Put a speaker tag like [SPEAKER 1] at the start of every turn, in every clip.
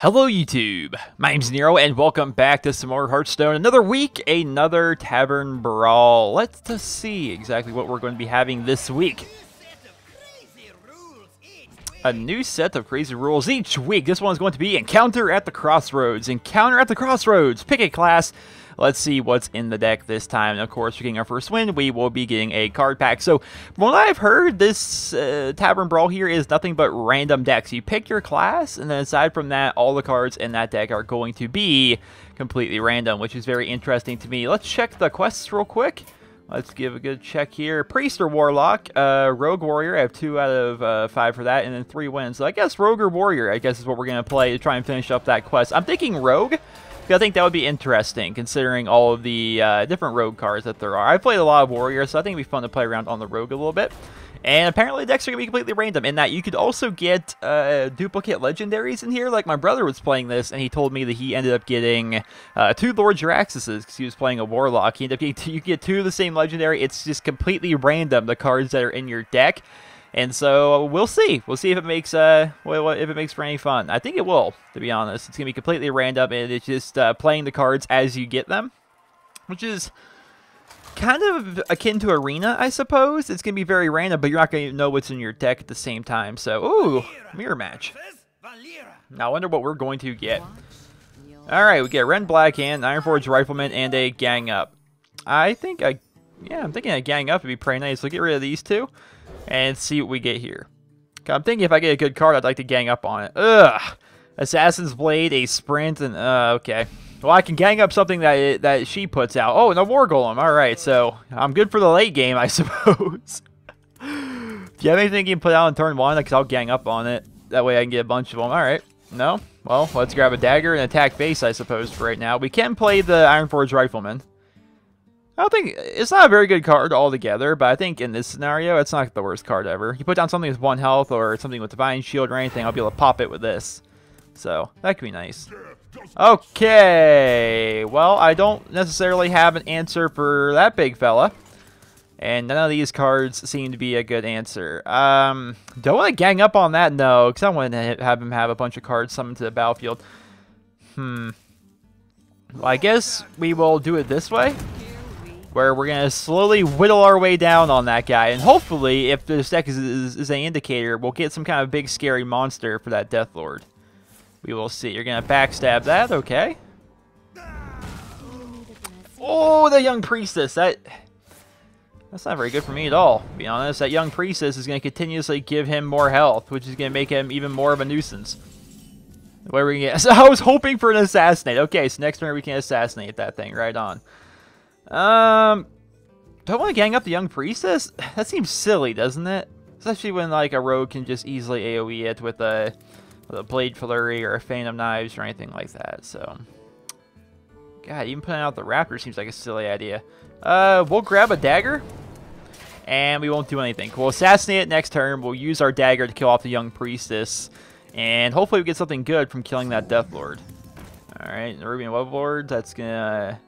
[SPEAKER 1] Hello YouTube, my name's Nero and welcome back to some more Hearthstone. Another week, another Tavern Brawl. Let's just see exactly what we're going to be having this week. A new set of crazy rules each week. This one's going to be Encounter at the Crossroads. Encounter at the Crossroads. Pick a class. Let's see what's in the deck this time. And of course, for getting our first win, we will be getting a card pack. So, from what I've heard, this Tavern Brawl here is nothing but random decks. You pick your class, and then aside from that, all the cards in that deck are going to be completely random, which is very interesting to me. Let's check the quests real quick. Let's give a good check here. Priest or Warlock, Rogue Warrior. I have 2 out of 5 for that, and then 3 wins. So I guess Rogue or Warrior, I guess, is what we're going to play to try and finish up that quest. I'm thinking Rogue. I think that would be interesting, considering all of the different Rogue cards that there are. I've played a lot of Warriors, so I think it'd be fun to play around on the Rogue a little bit. And apparently the decks are going to be completely random, in that you could also get duplicate legendaries in here. Like, my brother was playing this, and he told me that he ended up getting 2 Lord Jiraxises, because he was playing a Warlock. He ended up getting you get 2 of the same legendary. It's just completely random, the cards that are in your deck. And so we'll see. We'll see if it makes if it makes for any fun. I think it will, to be honest. It's gonna be completely random, and it's just playing the cards as you get them, which is kind of akin to Arena, I suppose. It's gonna be very random, but you're not gonna know what's in your deck at the same time. So, ooh, mirror match. Now I wonder what we're going to get. All right, we get Ren Blackhand, Ironforge Rifleman, and a Gang Up. I'm thinking a Gang Up would be pretty nice. So get rid of these 2. And see what we get here. I'm thinking if I get a good card, I'd like to gang up on it. Ugh. Assassin's Blade, a Sprint, and okay. Well, I can gang up something that she puts out. Oh, and a War Golem. All right, so I'm good for the late game, I suppose. If you have anything you can put out in turn 1, because I'll gang up on it. That way I can get a bunch of them. All right. No? Well, let's grab a dagger and attack base, I suppose, for right now. We can play the Ironforge Rifleman. I don't think it's not a very good card altogether, but I think in this scenario, it's not the worst card ever. You put down something with 1 health or something with Divine Shield or anything, I'll be able to pop it with this. So, that could be nice. Okay, well, I don't necessarily have an answer for that big fella. And none of these cards seem to be a good answer. Don't want to gang up on that, no, because I want to have him have a bunch of cards summoned to the battlefield. Well, I guess we will do it this way, where we're going to slowly whittle our way down on that guy. And hopefully, if this deck is an indicator, we'll get some kind of big, scary monster for that Death Lord. We will see. You're going to backstab that, okay. Oh, the Young Priestess. That's not very good for me at all, to be honest. That Young Priestess is going to continuously give him more health, which is going to make him even more of a nuisance. Where we can get... So I was hoping for an Assassinate. Okay, so next turn we can Assassinate that thing. Right on. Do I want to gang up the Young Priestess? That seems silly, doesn't it? Especially when, like, a rogue can just easily AoE it with a Blade Flurry or a Phantom Knives or anything like that, so... God, even putting out the Raptor seems like a silly idea. We'll grab a dagger, and we won't do anything. We'll assassinate it next turn, we'll use our dagger to kill off the Young Priestess, and hopefully we get something good from killing that Death Lord. Alright, Nerubian Web Lord, that's gonna...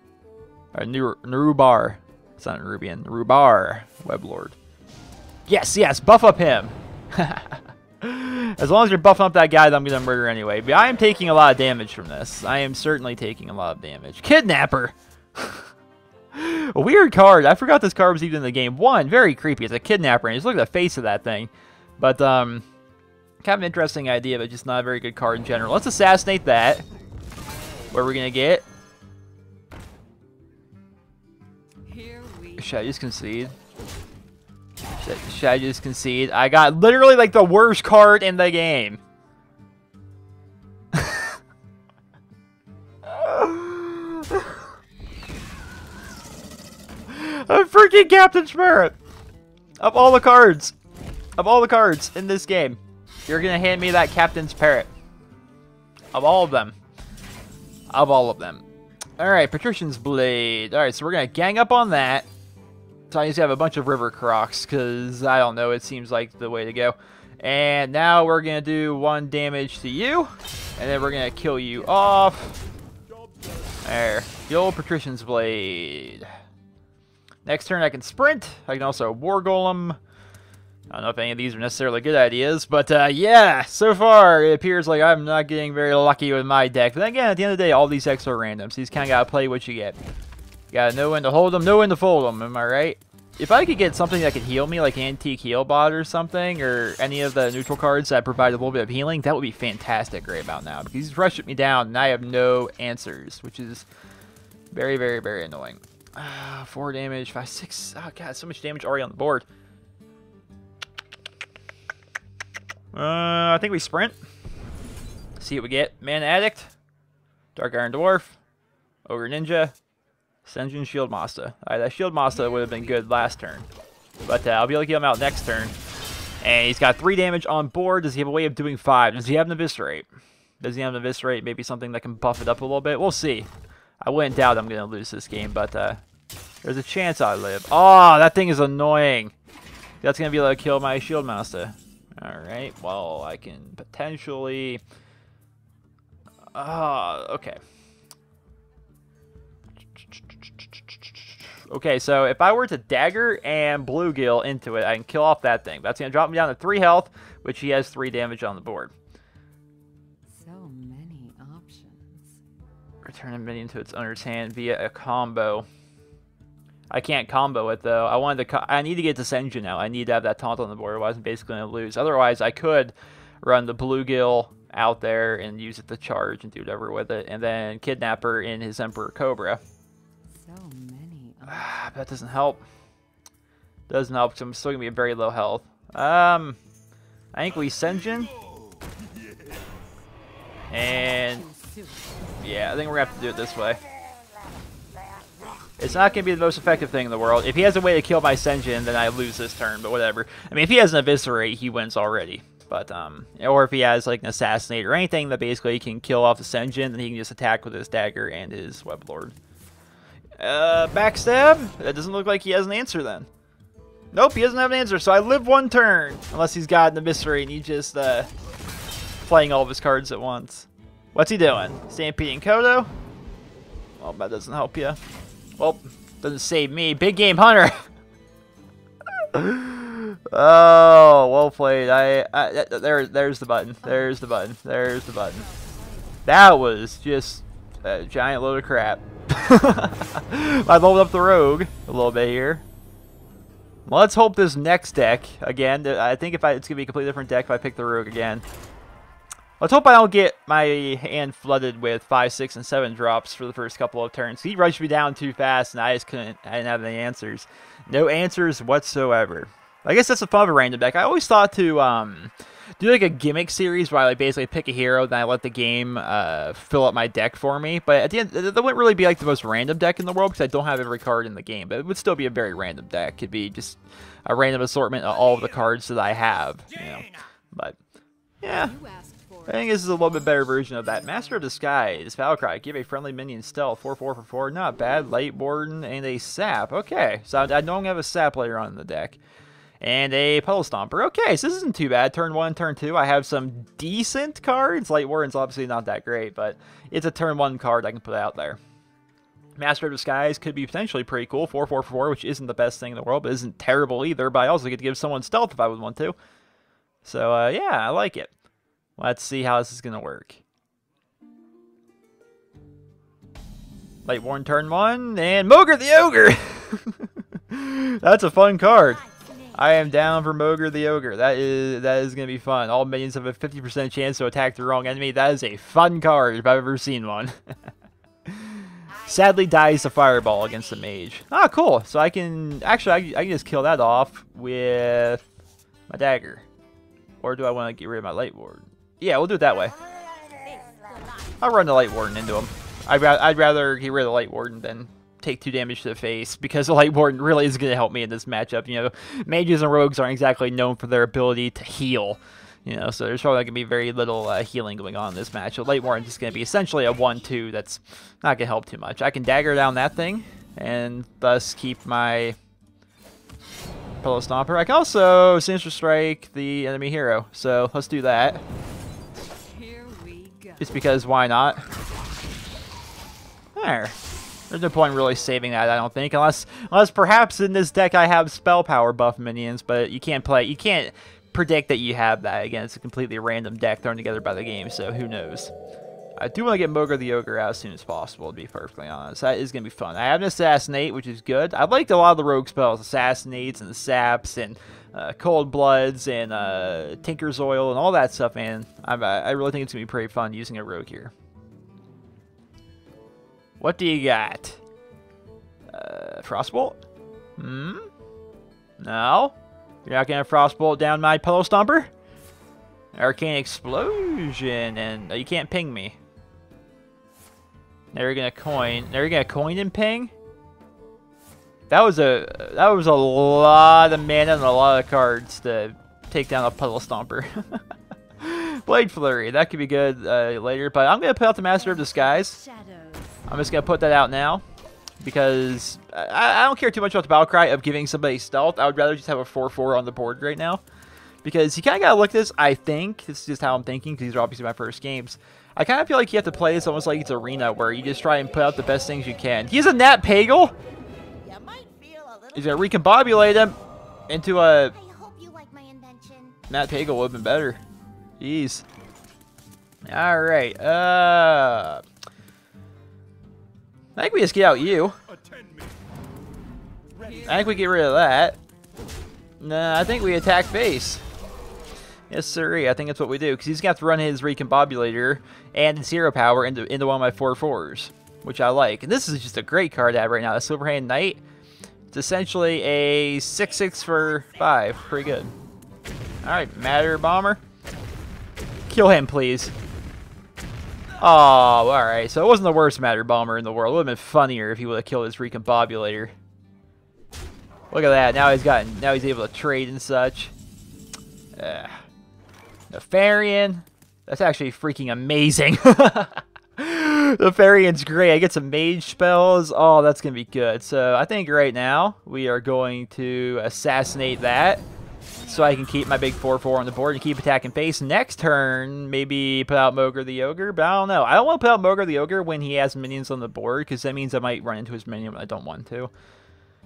[SPEAKER 1] Nerubar. It's not Nerubian. Nerubar. Weblord. Yes, yes. Buff up him. As long as you're buffing up that guy that I'm going to murder anyway. But I am taking a lot of damage from this. I am certainly taking a lot of damage. Kidnapper. A weird card. I forgot this card was even in the game. 1, very creepy. It's a kidnapper. And just look at the face of that thing. But, kind of an interesting idea, but just not a very good card in general. Let's assassinate that. What are we going to get? Should I just concede? Should I just concede? I got literally like the worst card in the game. A freaking Captain Spirit! Of all the cards in this game, you're gonna hand me that Captain's Parrot. Of all of them. Alright, Patrician's Blade. Alright, so we're gonna gang up on that. So I just have a bunch of River Crocs, because, I don't know, it seems like the way to go. And now we're going to do 1 damage to you, and then we're going to kill you off. There. The old Patrician's Blade. Next turn I can sprint. I can also War Golem. I don't know if any of these are necessarily good ideas, but yeah, so far it appears like I'm not getting very lucky with my deck. But then again, at the end of the day, all these decks are random, so you just kind of got to play what you get. You got to know when to hold them, know when to fold them, am I right? If I could get something that could heal me, like Antique Heal Bot or something, or any of the neutral cards that provide a little bit of healing, that would be fantastic right about now. Because he's rushing me down, and I have no answers, which is very, very, very annoying. 4 damage, 5, 6. Oh, God, so much damage already on the board. I think we sprint. See what we get. Mana Addict, Dark Iron Dwarf, Ogre Ninja, Senjin Shield Master. Alright, that Shield Master would have been good last turn. But I'll be able to get him out next turn. And he's got 3 damage on board. Does he have a way of doing 5? Does he have an Eviscerate? Does he have an Eviscerate? Maybe something that can buff it up a little bit? We'll see. I wouldn't doubt I'm going to lose this game, but there's a chance I live. Oh, that thing is annoying. That's going to be able to kill my Shield Master. Alright, well, I can potentially... okay. Okay, so if I were to dagger and bluegill into it, I can kill off that thing. That's going to drop me down to 3 health, which he has 3 damage on the board.
[SPEAKER 2] So many options.
[SPEAKER 1] Return a minion to its owner's hand via a combo. I can't combo it though. I need to get to Senjin now. I need to have that taunt on the board, otherwise I'm basically going to lose. Otherwise, I could run the bluegill out there and use it to charge and do whatever with it, and then kidnap her in his Emperor Cobra.
[SPEAKER 2] So many.
[SPEAKER 1] That doesn't help. Doesn't help because I'm still going to be at very low health. I think we Senjin. And yeah, I think we're going to have to do it this way. It's not going to be the most effective thing in the world. If he has a way to kill my Senjin, then I lose this turn, but whatever. I mean, if he has an Eviscerate, he wins already. But, or if he has, like, an Assassinate or anything that basically can kill off the Senjin, then he can just attack with his dagger and his Weblord. Backstab? That doesn't look like he has an answer, then. Nope, he doesn't have an answer, so I live 1 turn. Unless he's got an Eviscerate and he's just, playing all of his cards at once. What's he doing? Stampeding Kodo? Well, that doesn't help you. Well, doesn't save me. Big Game Hunter. Oh, well played. There's the button. There's the button. There's the button. That was just a giant load of crap. I leveled up the rogue a little bit here. Well, let's hope this next deck, again, I think it's going to be a completely different deck if I pick the rogue again. Let's hope I don't get my hand flooded with 5, 6, and 7 drops for the first couple of turns. He rushed me down too fast, and I didn't have any answers. No answers whatsoever. I guess that's the fun of a random deck. I always thought to do like a gimmick series where I like basically pick a hero, then I let the game fill up my deck for me. But at the end, that wouldn't really be like the most random deck in the world because I don't have every card in the game. But it would still be a very random deck. It could be just a random assortment of all of the cards that I have. You know. But yeah. I think this is a little bit better version of that. Master of Disguise, Valkyrie, give a friendly minion stealth, 4/4 for 4, not bad. Light Warden and a Sap. Okay, so I don't have a Sap later on in the deck. And a Puddle Stomper. Okay, so this isn't too bad. Turn 1, turn 2, I have some decent cards. Light Warden's obviously not that great, but it's a turn 1 card I can put out there. Master of Disguise could be potentially pretty cool, 4/4 for 4, which isn't the best thing in the world, but isn't terrible either, but I also get to give someone stealth if I would want to. So, yeah, I like it. Let's see how this is going to work. Light Warden turn 1, and Mogre the Ogre! That's a fun card. I am down for Mogre the Ogre. That is going to be fun. All minions have a 50% chance to attack the wrong enemy. That is a fun card if I've ever seen one. Sadly dies the Fireball against the Mage. Ah, cool. So I can... Actually, I can just kill that off with my dagger. Or do I want to get rid of my Light Warden? Yeah, we'll do it that way. I'll run the Light Warden into him. I'd rather get rid of the Light Warden than take 2 damage to the face, because the Light Warden really is going to help me in this matchup. You know, mages and rogues aren't exactly known for their ability to heal. You know, so there's probably going to be very little healing going on in this match. So Light Warden's just going to be essentially a 1/2 that's not going to help too much. I can dagger down that thing, and thus keep my Pillow Stomper. I can also Sinister Strike the enemy hero, so let's do that.
[SPEAKER 2] Here we go.
[SPEAKER 1] Just because, why not? There. There's no point in really saving that, I don't think, unless perhaps in this deck I have spell power buff minions, but you can't predict that you have that. Again, it's a completely random deck thrown together by the game, so who knows. I do want to get Mogre the Ogre out as soon as possible, to be perfectly honest. That is going to be fun. I have an Assassinate, which is good. I liked a lot of the rogue spells, Assassinates and the Saps and Cold Bloods and Tinker's Oil and all that stuff, man. I really think it's going to be pretty fun using a rogue here. What do you got? Frostbolt? No? You're not going to Frostbolt down my Pillow Stomper? Arcane Explosion, and you can't ping me. Now you're going to coin. Now you're going to coin and ping? That was a lot of mana and a lot of cards to take down a Puddle Stomper. Blade Flurry, that could be good later, but I'm going to put out the Master of Disguise. I'm just going to put that out now because I don't care too much about the Battlecry of giving somebody stealth. I would rather just have a 4/4 on the board right now because you kind of got to look at this, I think. This is just how I'm thinking because these are obviously my first games. I kind of feel like you have to play this almost like it's Arena where you just try and put out the best things you can. He's a Nat Pagel. He's going to recombobulate him into a... I hope you like my invention. Nat Pagel would have been better. Jeez. Alright. I think we just get out you. I think we get rid of that. Nah, I think we attack face. Yes, sir. I think that's what we do. Because he's going to have to run his Recombobulator and Zero Power into one of my 4/4s. Which I like. And this is just a great card to have right now. The Silverhand Knight. It's essentially a 6/6 for 5. Pretty good. Alright, Matter Bomber. Kill him, please. Oh, alright. So it wasn't the worst Matter Bomber in the world. It would have been funnier if he would have killed his Recombobulator. Look at that. Now he's able to trade and such. Nefarian. That's actually freaking amazing. Nefarian's great. I get some mage spells. Oh, that's going to be good. So I think right now we are going to assassinate that. So I can keep my big 4/4 on the board and keep attacking face. Next turn, maybe put out Mogre the Ogre, but I don't know. I don't want to put out Mogre the Ogre when he has minions on the board, because that means I might run into his minion when I don't want to.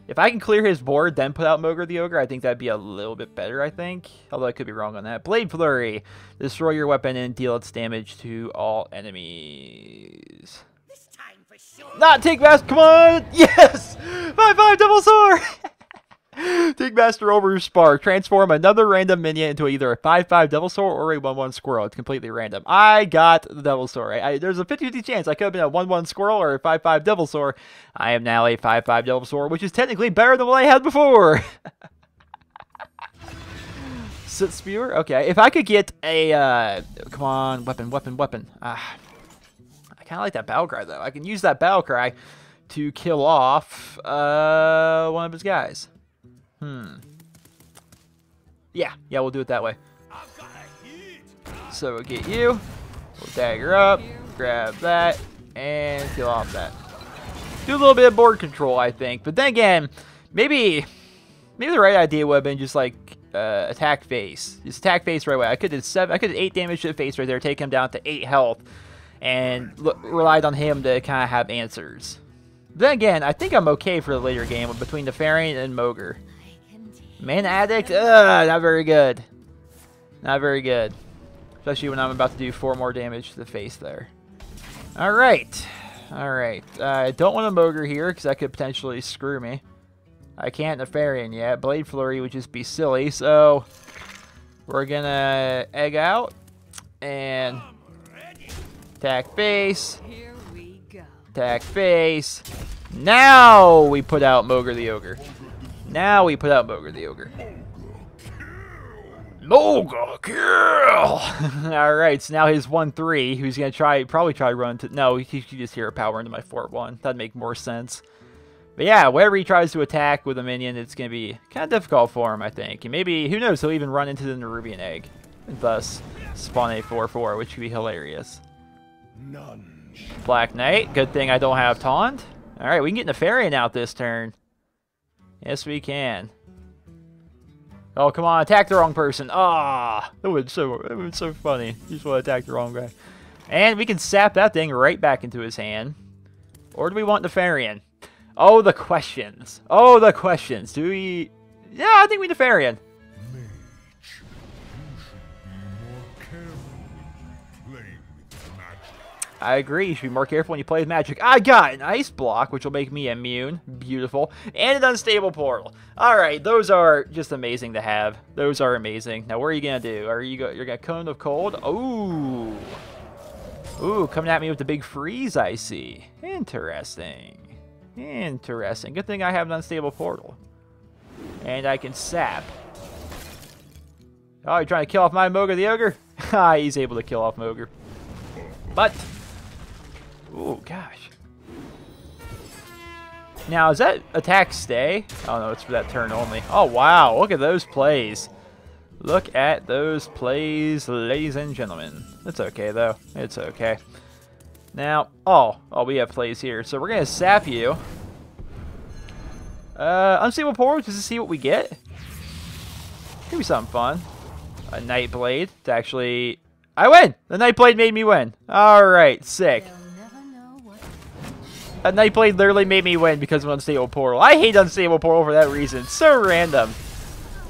[SPEAKER 1] If I can clear his board, then put out Mogre the Ogre, I think that'd be a little bit better, I think. Although I could be wrong on that. Blade Flurry. Destroy your weapon and deal its damage to all enemies. This time for sure. Not Take Master, come on! Yes! 5/5 Double Sword! Take Master over Spark. Transform another random minion into either a 5/5 Devil Sword or a 1/1 Squirrel. It's completely random. I got the Devil Sword. There's a 50-50 chance I could have been a 1/1 Squirrel or a 5/5 Devil Sword. I am now a 5/5 Devil Sword, which is technically better than what I had before. Soot Spewer? Okay. If I could get a... come on. Weapon. I kind of like that Battlecry, though. I can use that Battlecry to kill off one of his guys. Yeah, we'll do it that way. So we'll get you. We'll dagger up, grab that, and kill off that. Do a little bit of board control, I think. But then again, maybe the right idea would have been just like attack face. Just attack face right away. I could have 8 damage to the face right there, take him down to 8 health, and relied on him to kind of have answers. Then again, I think I'm okay for the later game between the Nefarian and Mogre. Mana Addict? Not very good. Not very good. Especially when I'm about to do 4 more damage to the face there. Alright. I don't want a Mogre here because that could potentially screw me. I can't Nefarian yet. Blade Flurry would just be silly. So we're going to egg out and attack face. Attack face. Now we put out Mogre the Ogre. Mogre kill! Alright, so now his 1/3, who's going to probably try to run to... No, he should just Hero Power into my 4/1. That'd make more sense. But yeah, wherever he tries to attack with a minion, it's going to be kind of difficult for him, I think. And maybe, who knows, he'll even run into the Nerubian Egg. And thus, spawn a 4/4, which would be hilarious. Black Knight, good thing I don't have Taunt. Alright, we can get Nefarian out this turn. Yes, we can. Oh, come on, attack the wrong person. Ah, that would be so funny. You just want to attack the wrong guy. And we can sap that thing right back into his hand. Or do we want Nefarian? Oh, the questions. Oh, the questions. Do we... Yeah, I think we Nefarian. I agree. You should be more careful when you play with magic. I got an ice block, which will make me immune. Beautiful. And an unstable portal. All right, those are just amazing to have. Those are amazing. Now, what are you gonna do? You're gonna Cone of Cold? Ooh. Ooh, coming at me with the big freeze, I see. Interesting. Interesting. Good thing I have an unstable portal. And I can sap. Oh, you're trying to kill off my Moga the Ogre? Ha, he's able to kill off Moga. But... Ooh, gosh. Now, is that attack stay? Oh, no, it's for that turn only. Oh, wow. Look at those plays. Look at those plays, ladies and gentlemen. It's okay, though. It's okay. Now, oh, we have plays here. So we're going to sap you. Unstable Portal, just to see what we get. Could be something fun. A Nightblade to actually... I win! The Nightblade made me win. Alright, sick. A Nightblade literally made me win because of Unstable Portal. I hate Unstable Portal for that reason. So random.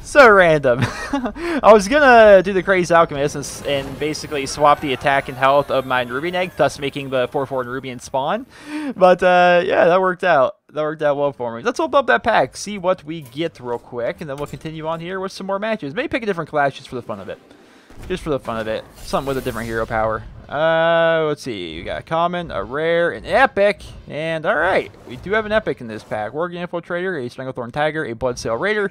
[SPEAKER 1] So random. I was gonna do the Crazy Alchemist and basically swap the attack and health of my Nerubian Egg, thus making the 4/4 Nerubian spawn. But yeah, that worked out. That worked out well for me. Let's open up that pack, see what we get real quick, and then we'll continue on here with some more matches. Maybe pick a different class just for the fun of it. Just for the fun of it. Something with a different hero power. Let's see. We got a common, a rare, an epic, and alright. We do have an epic in this pack. Worgen Infiltrator, a Stranglethorn Tiger, a Bloodsail Raider.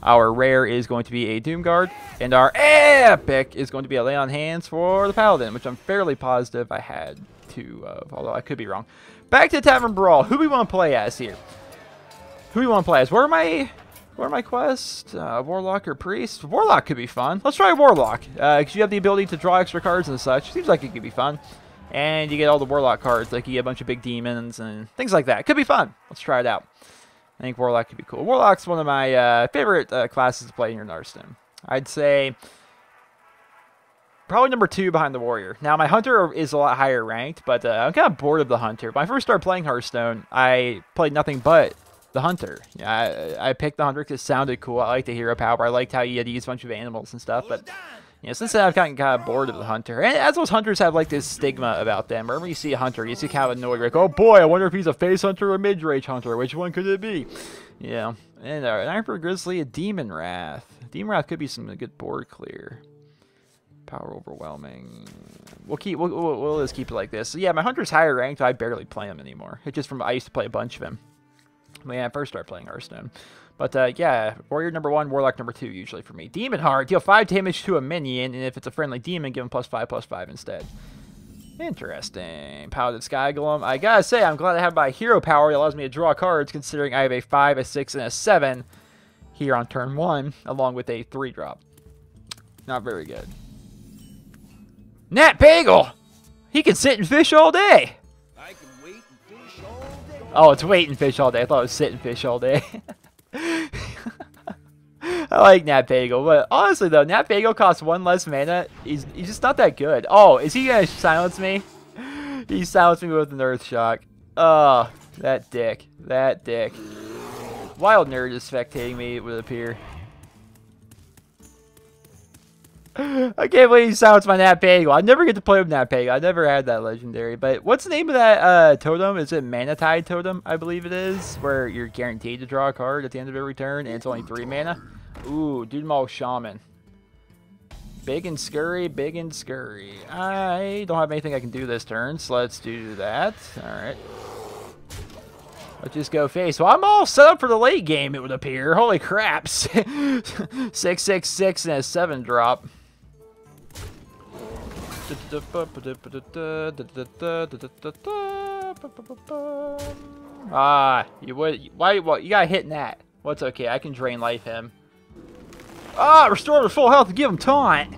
[SPEAKER 1] Our rare is going to be a Doomguard, and our epic is going to be a Lay on Hands for the Paladin, which I'm fairly positive I had two of, although I could be wrong. Back to Tavern Brawl. Who do we want to play as here? Who do we want to play as? Where are my quests? Warlock or Priest? Warlock could be fun. Let's try Warlock, because you have the ability to draw extra cards and such. Seems like it could be fun. And you get all the Warlock cards, like you get a bunch of big demons and things like that. It could be fun. Let's try it out. I think Warlock could be cool. Warlock's one of my favorite classes to play here in Hearthstone. I'd say probably number 2 behind the Warrior. Now, my Hunter is a lot higher ranked, but I'm kind of bored of the Hunter. When I first started playing Hearthstone, I played nothing but the Hunter. Yeah, I picked the Hunter because it sounded cool. I liked the hero power. I liked how you had to use a bunch of animals and stuff. But you know, since then, I've gotten kind of bored of the Hunter. And as those Hunters have like this stigma about them. Whenever you see a Hunter, you see kind of annoyed. Like, oh boy, I wonder if he's a face Hunter or a mid-range Hunter. Which one could it be? Yeah. And an Iron for Grizzly, a Demon Wrath. Demon Wrath could be some good board clear. Power overwhelming. We'll just keep it like this. So yeah, my Hunter's higher ranked. I barely play him anymore. It's just from I used to play a bunch of him when I first started playing Hearthstone. But yeah, Warrior number 1, Warlock number 2 usually for me. Demon Heart, deal 5 damage to a minion, and if it's a friendly demon, give him +5/+5 instead. Interesting. Paladin Sky Golem. I gotta say, I'm glad I have my hero power that allows me to draw cards, considering I have a 5, a 6, and a 7 here on turn 1, along with a 3-drop. Not very good. Nat Bagel! He can sit and fish all day!
[SPEAKER 3] I can wait and fish all day.
[SPEAKER 1] Oh, it's wait and fish all day. I thought it was sit and fish all day. I like Nat Bagel, but honestly though, Nat Bagel costs 1 less mana. He's just not that good. Oh, is he gonna silence me? He silenced me with an Earth Shock. Oh, that dick. That dick. Wild Nerd is spectating me, it would appear. I can't believe he silenced my Nat Bagel. I never get to play with Nat Bagel. I never had that legendary. But what's the name of that totem? Is it Mana Tide Totem? I believe it is. Where you're guaranteed to draw a card at the end of every turn, and it's only 3 mana. Ooh, Doodmal Shaman. Big and scurry, big and scurry. I don't have anything I can do this turn, so let's do that. Alright. Let's just go face. Well, I'm all set up for the late game, it would appear. Holy crap. 6, 6, 6, and a 7-drop. Ah, why you gotta hit Nat. What's okay, I can drain life him. Ah, restore to full health and give him taunt.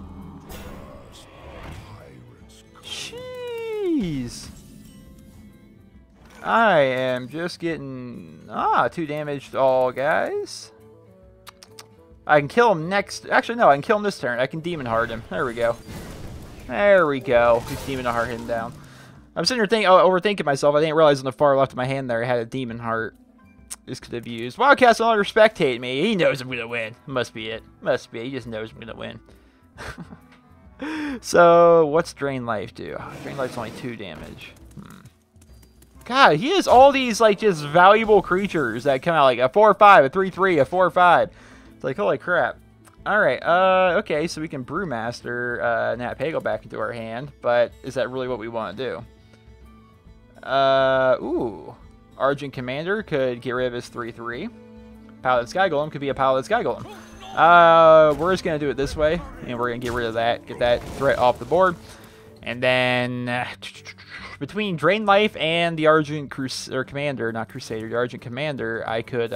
[SPEAKER 1] Jeez. I am just getting 2 damage to all guys. I can kill him next. Actually, no, I can kill him this turn. I can Demon Heart him. There we go. There we go. He's Demon Heart him down. I'm sitting here thinking, overthinking myself. I didn't realize on the far left of my hand there I had a demon heart. This could have used. Wildcat's no longer spectate me. He knows I'm gonna win. Must be it. Must be. He just knows I'm gonna win. So, what's Drain Life do? Drain Life's only 2 damage. God, he has all these, like, just valuable creatures that come out, like a 4/5, a 3/3, a 4/5. It's like, holy crap. Alright, okay, so we can Brewmaster Nat Pagel back into our hand, but is that really what we want to do? Ooh. Argent Commander could get rid of his 3/3. Paladin Sky Golem could be a Paladin Sky Golem. We're just going to do it this way, and we're going to get rid of that, get that threat off the board. And then, between Drain Life and the Argent Commander, not Crusader, the Argent Commander, I could,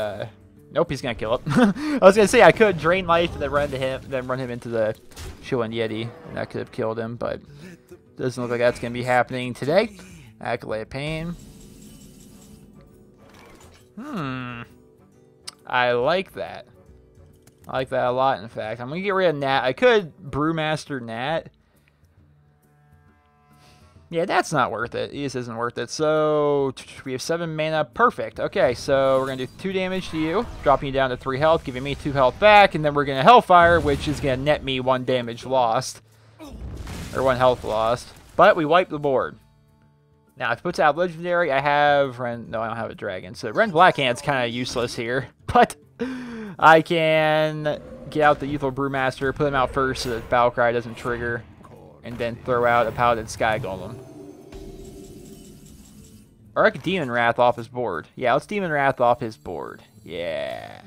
[SPEAKER 1] nope, he's going to kill it. I was going to say I could Drain Life and then run him into the Chillin' Yeti, and that could have killed him, but doesn't look like that's going to be happening today. Acolyte of Pain. I like that. I like that a lot, in fact. I'm going to get rid of Nat. I could Brewmaster Nat. Yeah, that's not worth it. This isn't worth it. So, we have 7 mana. Perfect. Okay, so we're going to do 2 damage to you, dropping you down to 3 health, giving me 2 health back, and then we're going to Hellfire, which is going to net me 1 damage lost. Or 1 health lost. But we wipe the board. Now, if it puts out Legendary, I have Ren... No, I don't have a Dragon. So, Ren Blackhand's kind of useless here. But I can get out the Youthful Brewmaster, put him out first so that Battlecry doesn't trigger, and then throw out a Paladin Sky Golem. Or I could Demon Wrath off his board. Yeah, let's Demon Wrath off his board. Yeah.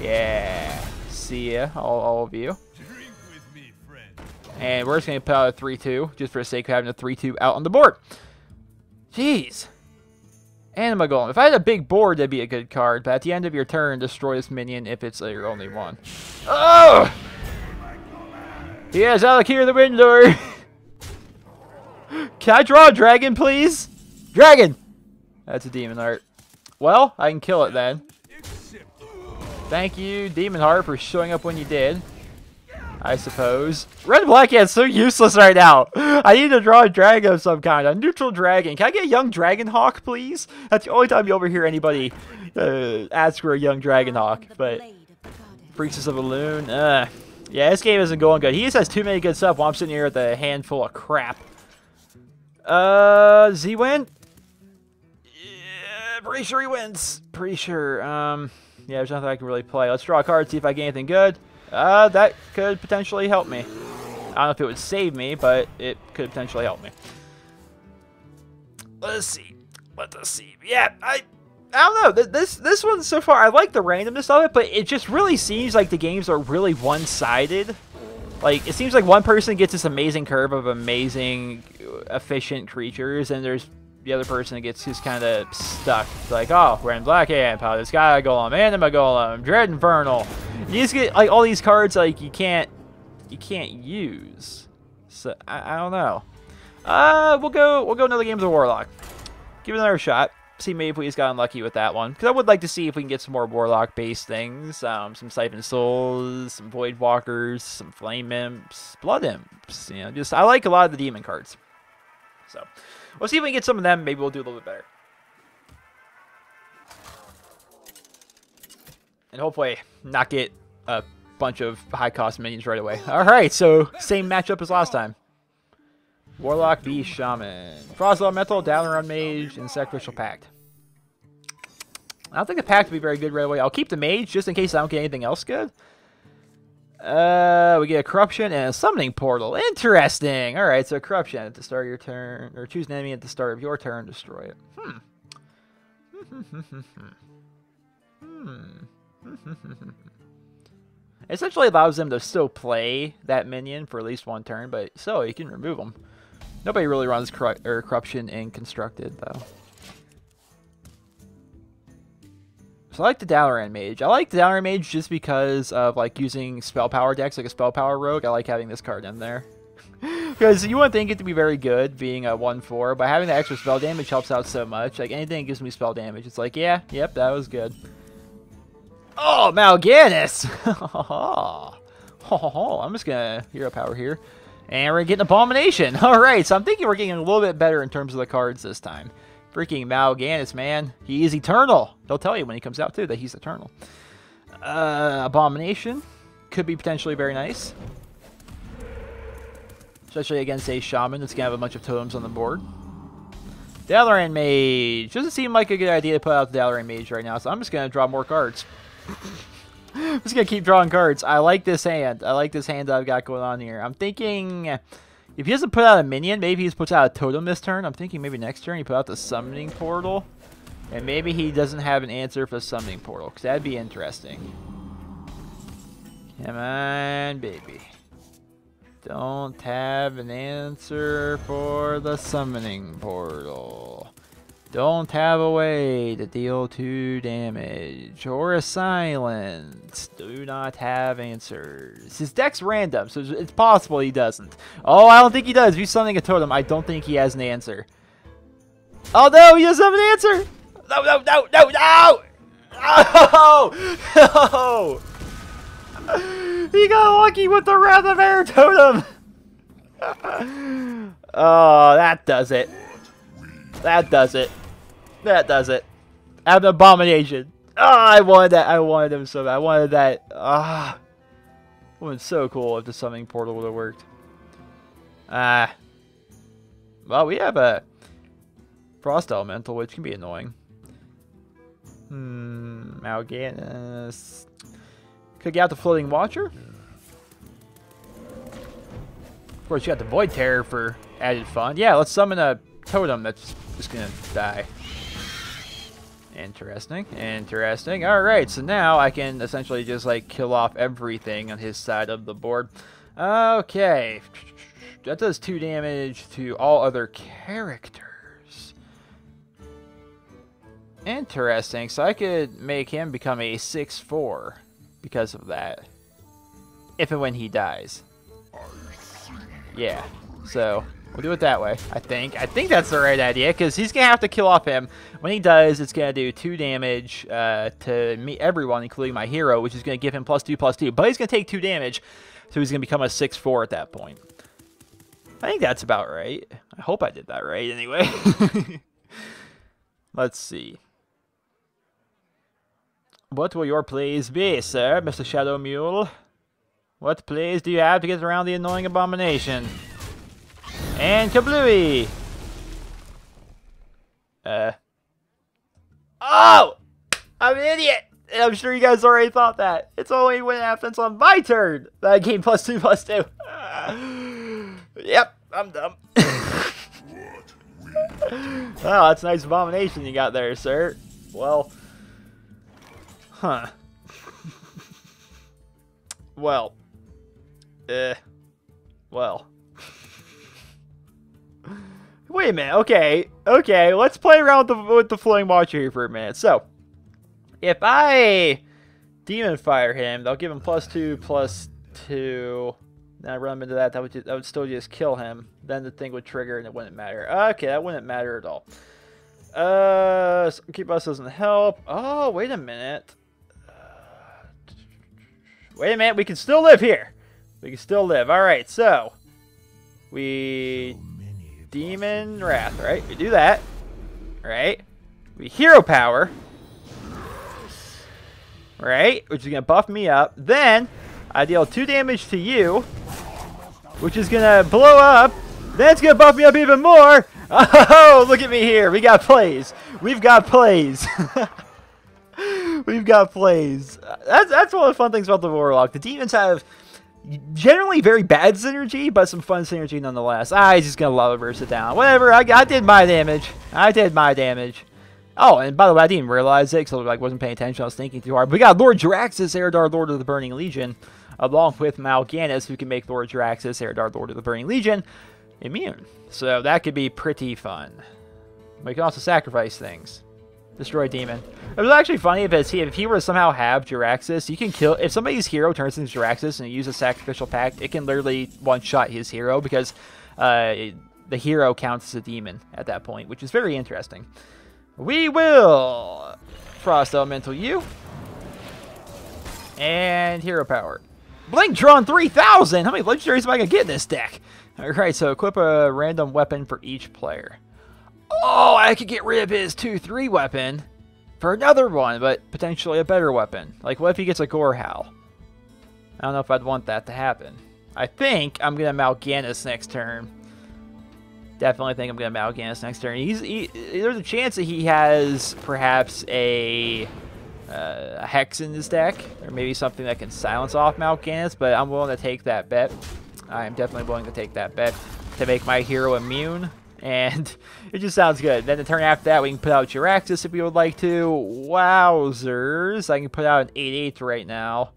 [SPEAKER 1] Yeah. See ya, all of you. And we're just going to put out a 3/2, just for the sake of having a 3/2 out on the board. Jeez. Anima Golem. If I had a big board, that'd be a good card. But at the end of your turn, destroy this minion if it's your only one. Oh! He has out here the window. Can I draw a dragon, please? Dragon! That's a Demon Heart. Well, I can kill it then. Thank you, Demon Heart, for showing up when you did. I suppose. Red Blackhand's so useless right now. I need to draw a dragon of some kind. A neutral dragon. Can I get a young Dragon Hawk, please? That's the only time you ever hear anybody ask for a young Dragon Hawk. But Priestess of a Loon. Yeah, this game isn't going good. He just has too many good stuff while I'm sitting here with a handful of crap. Z win? Yeah, pretty sure he wins. Pretty sure. Yeah, there's nothing I can really play. Let's draw a card, see if I get anything good. That could potentially help me. I don't know if it would save me, but it could potentially help me. Let's see. Let us see. Yeah, I don't know. This one so far, I like the randomness of it, but it just really seems like the games are really one-sided. Like, it seems like one person gets this amazing curve of amazing, efficient creatures, and there's the other person that gets just kind of stuck. It's like, oh, we're in Blackhand, Paladin Sky Golem, Anima Golem, Dread Infernal. You just get like all these cards like you can't use. So I don't know. We'll go another game of the Warlock. Give it another shot. See maybe if we just got unlucky with that one. Because I would like to see if we can get some more Warlock-based things. Some Siphon Souls, some Void Walkers, some Flame Imps, Blood Imps. You know, just I like a lot of the demon cards. So we'll see if we can get some of them. Maybe we'll do a little bit better. And hopefully not get a bunch of high-cost minions right away. Alright, so same matchup as last time. Warlock v Shaman. Frost Elemental, Dalaran Mage, and Sacrificial Pact. I don't think the Pact will be very good right away. I'll keep the Mage just in case I don't get anything else good. We get a Corruption and a Summoning Portal. Interesting! Alright, so Corruption at the start of your turn, or choose an enemy at the start of your turn, destroy it. It essentially allows them to still play that minion for at least one turn, but so you can remove them. Nobody really runs Corruption in Constructed, though. So I like the Dalaran Mage. I like the Dalaran Mage just because of like using spell power decks, like a spell power rogue. I like having this card in there. Because you wouldn't think it to be very good, being a 1/4, but having the extra spell damage helps out so much. Like anything that gives me spell damage, it's like, yeah, yep, that was good. Oh, Mal'Ganis! I'm just gonna hero power here. And we're getting Abomination. Alright, so I'm thinking we're getting a little bit better in terms of the cards this time. Freaking Mal'Ganis, man. He is eternal. They'll tell you when he comes out, too, that he's eternal. Abomination. Could be potentially very nice. Especially against a Shaman that's going to have a bunch of totems on the board. Dalaran Mage. Doesn't seem like a good idea to put out the Dalaran Mage right now, so I'm just going to draw more cards. I'm just going to keep drawing cards. I like this hand. I like this hand that I've got going on here. I'm thinking if he doesn't put out a minion, maybe he just puts out a totem this turn. I'm thinking maybe next turn he put out the Summoning Portal. And maybe he doesn't have an answer for the Summoning Portal, because that'd be interesting. Come on, baby. Don't have an answer for the Summoning Portal. Don't have a way to deal 2 damage or a silence. Do not have answers. His deck's random, so it's possible he doesn't. Oh, I don't think he does. If he's summoning a totem, I don't think he has an answer. Oh no, he doesn't have an answer. No, no, no, no, no! Oh, no! He got lucky with the Wrath of Air totem. Oh, that does it. That does it. That does it. I have an Abomination. Oh, I wanted that. I wanted him so bad. I wanted that. Ah. It would have been so cool if the Summoning Portal would have worked. Well, we have a Frost Elemental, which can be annoying. Mal'Ganis. Could get out the Floating Watcher. Of course, you got the Void Terror for added fun. Yeah, let's summon a totem that's just gonna die. Interesting. Interesting. Alright, so now I can essentially just like kill off everything on his side of the board. Okay. That does 2 damage to all other characters. Interesting. So I could make him become a 6/4 because of that. If and when he dies. Yeah. So we'll do it that way, I think. I think that's the right idea, because he's going to have to kill off him. When he does, it's going to do 2 damage to everyone, including my hero, which is going to give him +2/+2. But he's going to take 2 damage, so he's going to become a 6/4 at that point. I think that's about right. I hope I did that right, anyway. Let's see. What will your plays be, sir, Mr. Shadow Mule? What plays do you have to get around the annoying Abomination? And kablooey! Oh! I'm an idiot! And I'm sure you guys already thought that. It's only when it happens on my turn that I gain +2/+2. Yep, I'm dumb. Oh, that's a nice Abomination you got there, sir. Well. Huh. Well. Well. Wait a minute. Okay. Okay. Let's play around with the Floating Watcher here for a minute. So, if I Demon Fire him, they'll give him +2/+2. Then I run him into that. That would still just kill him. Then the thing would trigger and it wouldn't matter. Okay, that wouldn't matter at all. Keep us doesn't help. Oh, wait a minute. Wait a minute. We can still live here. We can still live. All right. So we Demon Wrath, right? We do that, right? We Hero Power, right? Which is gonna buff me up. Then I deal 2 damage to you, which is gonna blow up. Then it's gonna buff me up even more. Oh, look at me here. We got plays. We've got plays. We've got plays. That's one of the fun things about the Warlock. The demons have generally very bad synergy, but some fun synergy nonetheless. He's just gonna lava burst it down. Whatever. I did my damage. I did my damage. Oh, and by the way, I didn't realize it because I wasn't paying attention. I was thinking too hard. We got Lord Jaraxxus, Eredar, Lord of the Burning Legion, along with Mal'Ganis, who can make Lord Jaraxxus, Eredar, Lord of the Burning Legion, immune. So that could be pretty fun. We can also sacrifice things. Destroy demon. It was actually funny if he were to somehow have Jaraxxus, you can kill if somebody's hero turns into Jaraxxus and you use a sacrificial pact, it can literally one-shot his hero because the hero counts as a demon at that point, which is very interesting. We will Frost Elemental you and Hero Power. Blink-tron 3000! How many legendaries am I going to get in this deck? Alright, so equip a random weapon for each player. Oh, I could get rid of his 2-3 weapon for another one, but potentially a better weapon. Like, what if he gets a Gorehowl? I don't know if I'd want that to happen. I think I'm going to Mal'Ganis next turn. Definitely think I'm going to Mal'Ganis next turn. There's a chance that he has perhaps a Hex in his deck, or maybe something that can silence off Mal'Ganis, but I'm willing to take that bet. I am definitely willing to take that bet to make my hero immune, and it just sounds good. Then the turn after that, we can put out Jiraxis if we would like to. Wowzers. I can put out an 8/8 right now.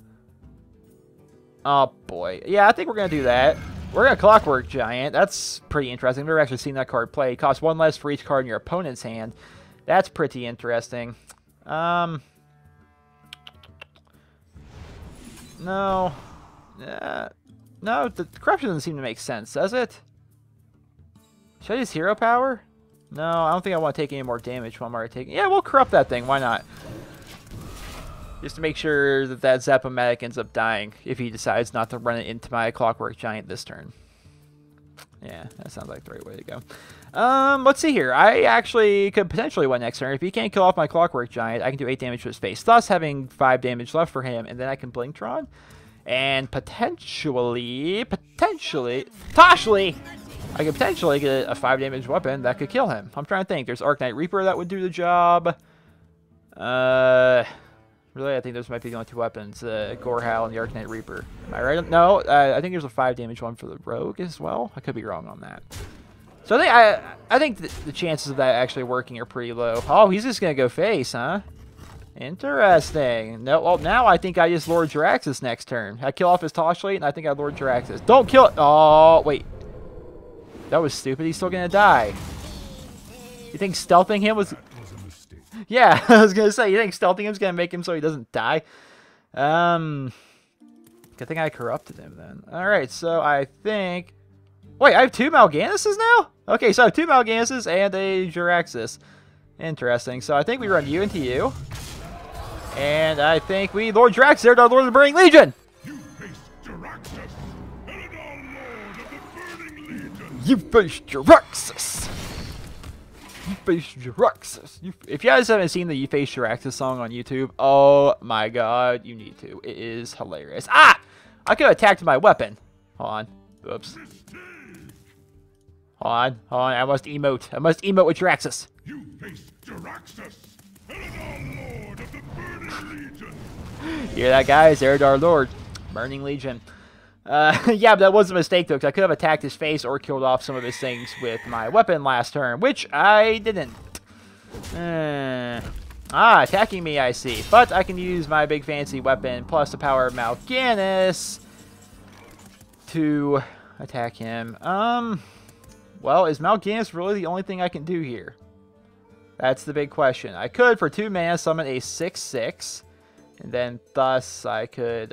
[SPEAKER 1] Oh, boy. Yeah, I think we're going to do that. We're going to Clockwork Giant. That's pretty interesting. I've never actually seen that card play. It costs 1 less for each card in your opponent's hand. That's pretty interesting. No. No, the corruption doesn't seem to make sense, does it? Should I use hero power? No, I don't think I want to take any more damage while I'm already taking... Yeah, we'll corrupt that thing. Why not? Just to make sure that that Zap-O-Matic ends up dying if he decides not to run it into my Clockwork Giant this turn. Yeah, that sounds like the right way to go. Let's see here. I actually could potentially win next turn. If he can't kill off my Clockwork Giant, I can do 8 damage to his face, thus having 5 damage left for him, and then I can Blink-tron. And potentially, I could potentially get a 5 damage weapon that could kill him. I'm trying to think. There's Arknight Reaper that would do the job. Really, I think those might be the only 2 weapons, Gorehowl and the Arknight Reaper. Am I right? No, I think there's a 5 damage one for the Rogue as well. I could be wrong on that. So I think the chances of that actually working are pretty low. Oh, he's just going to go face, huh? Interesting. No, well, now I think I just Lord Jiraxis next turn. I kill off his Toshlight, and I think I Lord Jiraxis. Don't kill it! Oh, wait. That was stupid. He's still going to die. You think stealthing him was... Yeah, I was going to say, you think stealthing him is going to make him so he doesn't die? Good thing I corrupted him then. Alright, so I think... Wait, I have 2 Mal'Ganises now? Okay, so I have 2 Mal'Ganises and a Jiraxis. Interesting. So I think we run you into you. And I think we Lord Jiraxis, our Lord of the Burning Legion!
[SPEAKER 4] You face Jiraxis, Eladon Lord of the Burning Legion!
[SPEAKER 1] You face Jiraxis! You face Jiraxis. If you guys haven't seen the You Face Jiraxis song on YouTube, oh my god, you need to. It is hilarious. Ah! I could have attacked my weapon. Hold on. Oops. Hold on. I must emote. I must emote with Jiraxis.
[SPEAKER 4] You face Jiraxis, Eladon Lord of the Burning Legion!
[SPEAKER 1] Hear that, guys? Eredar Lord. Burning Legion. Yeah, but that was a mistake, though, because I could have attacked his face or killed off some of his things with my weapon last turn, which I didn't. Attacking me, I see. But I can use my big fancy weapon plus the power of Mal'Ganis to attack him. Well, is Mal'Ganis really the only thing I can do here? That's the big question. I could, for 2 mana, summon a 6/6. And then, thus, I could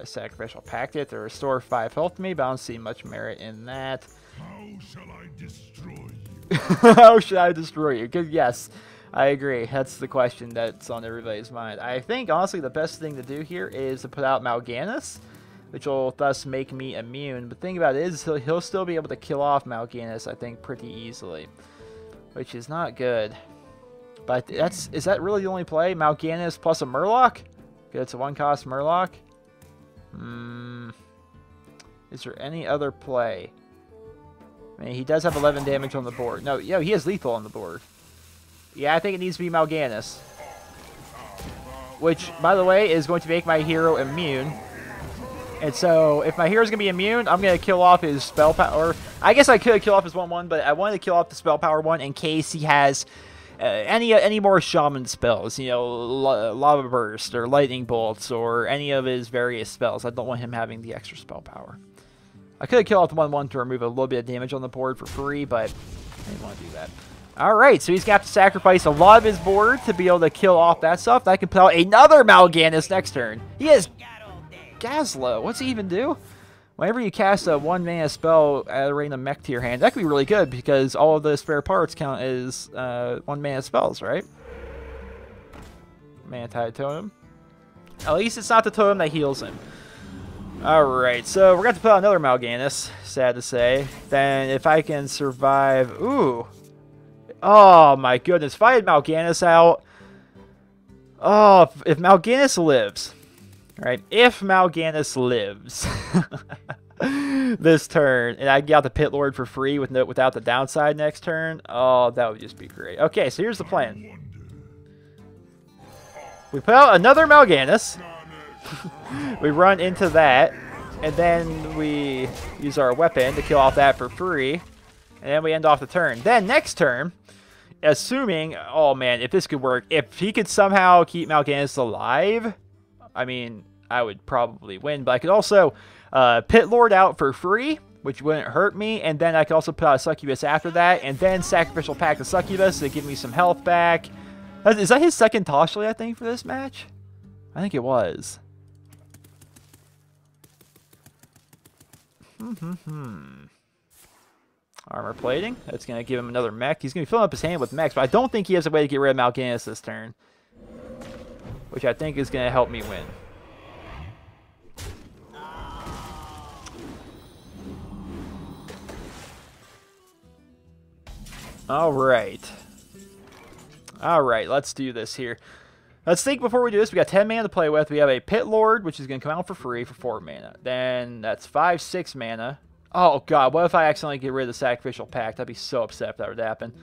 [SPEAKER 1] Sacrificial Pact it to restore 5 health to me, but I don't see much merit in that.
[SPEAKER 4] How shall I destroy you?
[SPEAKER 1] How should I destroy you? Because, yes, I agree. That's the question that's on everybody's mind. I think, honestly, the best thing to do here is to put out Mal'Ganis, which will thus make me immune. But the thing about it is he'll still be able to kill off Mal'Ganis, I think, pretty easily, which is not good. But is that really the only play? Mal'Ganis plus a Murloc? It's a 1-cost Murloc. Is there any other play? I mean, he does have 11 damage on the board. No, he has lethal on the board. Yeah, I think it needs to be Mal'Ganis. Which, by the way, is going to make my hero immune. And so, if my hero's going to be immune, I'm going to kill off his spell power. I guess I could kill off his 1/1, but I wanted to kill off the spell power one in case he has... any more shaman spells, you know, lava burst or lightning bolts or any of his various spells. I don't want him having the extra spell power. I could have killed off the 1/1 to remove a little bit of damage on the board for free, but I didn't want to do that. Alright, so he's going to have to sacrifice a lot of his board to be able to kill off that stuff. I can put out another Mal'Ganis next turn. He has Gazlowe. What's he even do? Whenever you cast a 1-mana spell at a random mech to your hand, that could be really good because all of the spare parts count as 1-mana spells, right? Mantide Totem. At least it's not the totem that heals him. Alright, so we're going to put out another Mal'Ganis, sad to say. Then if I can survive... Ooh. Oh my goodness, if I had Mal'Ganis out... Oh, if Mal'Ganis lives... Right, if Mal'Ganis lives... this turn, and I get out the Pit Lord for free without the downside next turn, oh, that would just be great. Okay, so here's the plan. We put out another Mal'Ganis. We run into that, and then we use our weapon to kill off that for free, and then we end off the turn. Then next turn, assuming, oh man, if this could work, if he could somehow keep Mal'Ganis alive, I mean, I would probably win, but I could also Pit Lord out for free, which wouldn't hurt me, and then I could also put out a Succubus after that, and then Sacrificial Pact the Succubus to give me some health back. Is that his second Toshly, I think, for this match? I think it was. Armor plating. That's going to give him another mech. He's going to be filling up his hand with mechs, but I don't think he has a way to get rid of Mal'Ganis this turn, which I think is going to help me win. Alright. Alright, let's do this here. Let's think before we do this. We got 10 mana to play with. We have a Pit Lord, which is going to come out for free for 4 mana. Then that's 5, 6 mana. Oh, God. What if I accidentally get rid of the Sacrificial Pact? I'd be so upset if that would happen.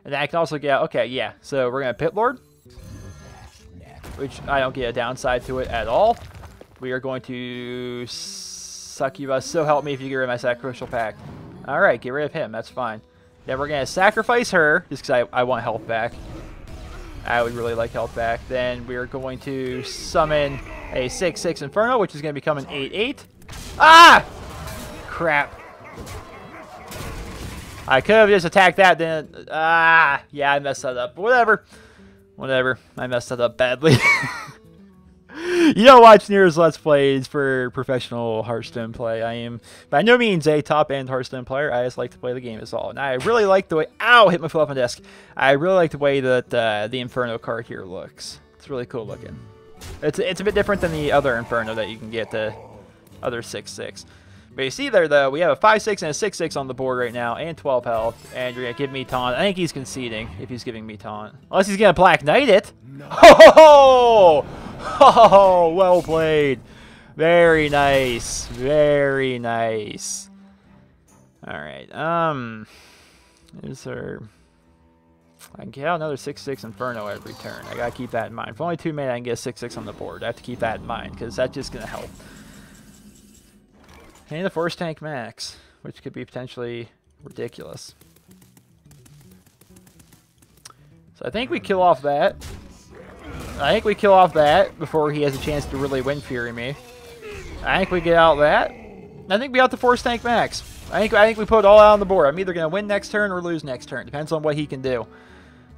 [SPEAKER 1] And then I can also get out... Okay, yeah. So we're going to Pit Lord, which I don't get a downside to it at all. We are going to Succubus. So help me if you get rid of my Sacrificial Pact. Alright, get rid of him. That's fine. Then we're going to sacrifice her, just because I want health back. I would really like health back. Then we're going to summon a 6/6 Inferno, which is going to become an 8/8. Ah! Crap. I could have just attacked that, then... Ah! Yeah, I messed that up. Whatever. Whatever. I messed that up badly. You don't watch Nero's Let's Plays for professional Hearthstone play. I am by no means a top-end Hearthstone player. I just like to play the game is all. And I really like the way... Ow! Hit my foot off my desk. I really like the way that the Inferno card here looks. It's really cool looking. It's a bit different than the other Inferno that you can get, the other 6/6. But you see there, though, we have a 5/6 and a 6/6 on the board right now, and 12 health. And you're going to give me taunt. I think he's conceding if he's giving me taunt. Unless he's going to Black Knight it. No. Ho! Oh, well played. Very nice. Very nice. Alright, is there... I can get out another 6/6 Inferno every turn. I gotta keep that in mind. For only 2 mana, I can get a 6/6 on the board. I have to keep that in mind, because that's just gonna help. And the Force Tank Max, which could be potentially ridiculous. So I think we kill off that. I think we kill off that before he has a chance to really Wind Fury me. I think we get out that. I think we out the Force Tank Max. I think we put it all out on the board. I'm either going to win next turn or lose next turn. Depends on what he can do.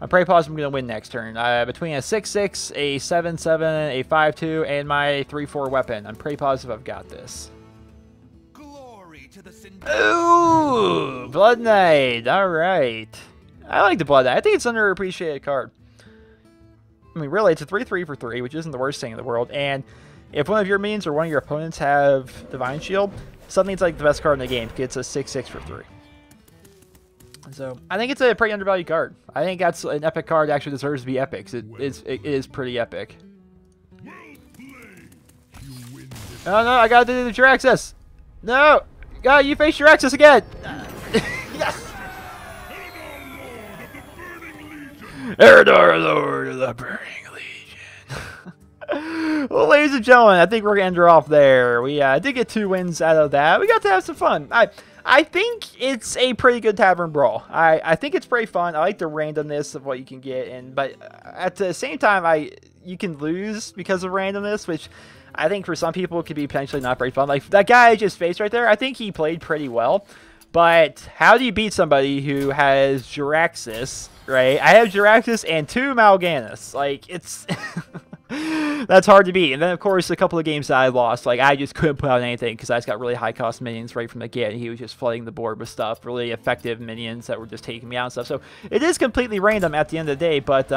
[SPEAKER 1] I'm pretty positive I'm going to win next turn. Between a 6/6, a 7/7, a 5/2, and my 3/4 weapon. I'm pretty positive I've got this.
[SPEAKER 3] Glory to the
[SPEAKER 1] Ooh! Blood Knight. Alright. I like the Blood Knight. I think it's an underappreciated card. I mean, really, it's a 3/3 for 3, which isn't the worst thing in the world. And if one of your minions or one of your opponents have Divine Shield, suddenly it's like the best card in the game. It's a 6/6 for 3. So, I think it's a pretty undervalued card. I think that's an epic card that actually deserves to be epic. It is pretty epic. Oh, no, I gotta do the Jiraxis. No! God, you face Jiraxis again! Yes! Eridor, Lord of the Burning Legion. Well, ladies and gentlemen, I think we're going to end her off there. We did get 2 wins out of that. We got to have some fun. I think it's a pretty good Tavern Brawl. I think it's pretty fun. I like the randomness of what you can get, but at the same time, you can lose because of randomness, which I think for some people it could be potentially not very fun. Like that guy I just faced right there, I think he played pretty well. But how do you beat somebody who has Jiraxis, right? I have Jiraxis and 2 Mal'Ganis. Like, it's... That's hard to beat. And then, of course, a couple of games that I lost, like, I just couldn't put out anything because I just got really high-cost minions right from the get. He was just flooding the board with stuff, really effective minions that were just taking me out and stuff. So it is completely random at the end of the day, but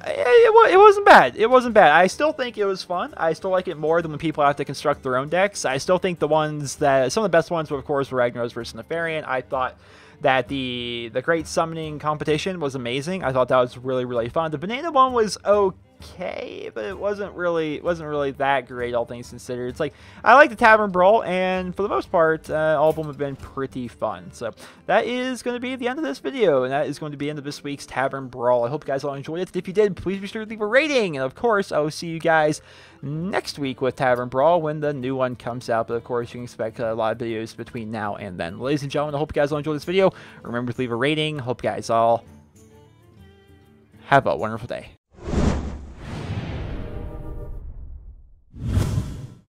[SPEAKER 1] it wasn't bad. It wasn't bad. I still think it was fun. I still like it more than when people have to construct their own decks. I still think some of the best ones, of course, were Ragnaros versus Nefarian. I thought that the Great Summoning competition was amazing. I thought that was really, really fun. The Banana one was okay, but it wasn't really that great, all things considered. It's like, I like the Tavern Brawl, and for the most part, all of them have been pretty fun. So that is going to be the end of this video, and that is going to be the end of this week's Tavern Brawl. I hope you guys all enjoyed it. If you did, please be sure to leave a rating, and of course, I will see you guys next week with Tavern Brawl when the new one comes out. But of course, you can expect a lot of videos between now and then. Ladies and gentlemen, I hope you guys all enjoyed this video. Remember to leave a rating. Hope you guys all have a wonderful day.